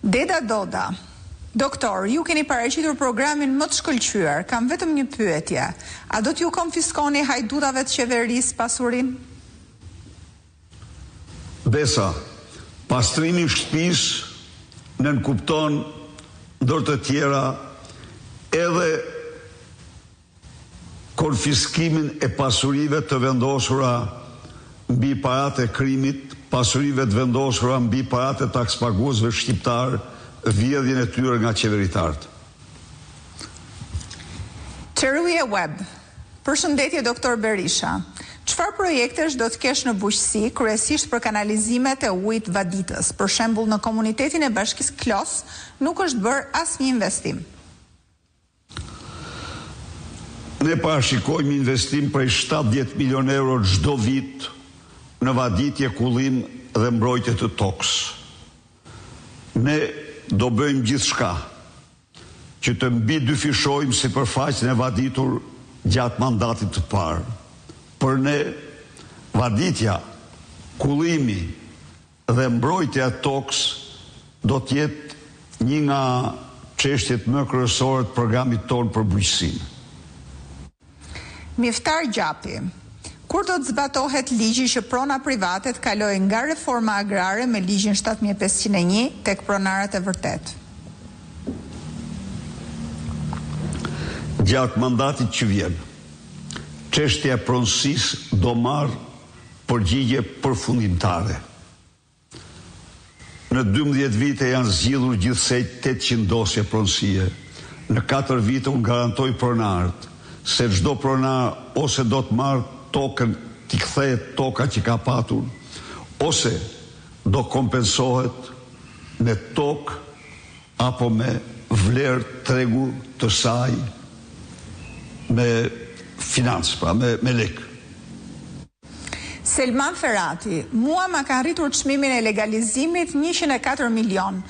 Deda Doda, doktor, ju keni paraqitur programin më të shkëlqyer. Kam vetëm një pyetje. A do t'ju konfiskoni hajdutave të qeverisë pasurinë? Besa, pastrimi i shtëpisë nënkupton ndër të tjera edhe konfiskimin e pasurive të vendosura mbi paratë e krimit, pasurive të vendosura mbi paratë e takspaguesve shqiptar, vjedhjen e tyre nga qeveritarët. Çeruje Web. Përshëndetje doktor Berisha. Çfarë projektesh do të kesh në bujqësi, kryesisht për kanalizimet e ujit Vaditës? Për shembull, në komunitetin e bashkisë Klos nuk është bërë asnjë investim. Ne parashikojmë investim prej 70 milion euro çdo vit në vaditje, kullim dhe mbrojtje të tokës. Ne do bëjmë gjithçka që të mbi dyfishojmë sipërfaqen e vaditur gjatë mandatit të parë. Për ne, vaditja, kullimi dhe mbrojtja e tokës do të jetë një nga çështjet më kryesore të programit tonë për bujqësinë. Miftar Gjapi. Kur do të zbatohet ligji që prona private të kalojë nga reforma agrare me ligjin 7501 tek pronarët e vërtet? Gjatë mandatit që vjen, çështja e pronësisë do marrë përgjigje përfundimtare. Në 12 vite janë zgjidhur gjithsej 800 dosje pronësie. Në 4 vite unë garantoj pronarët se çdo pronar ose do të marrë tokën, t'i kthehet toka që ka patur, ose do kompensohet me tokë apo me vlerë tregu të saj, me financë, pra me lek. Selman Ferati, mua ma ka rritur çmimin e legalizimit 104 milion.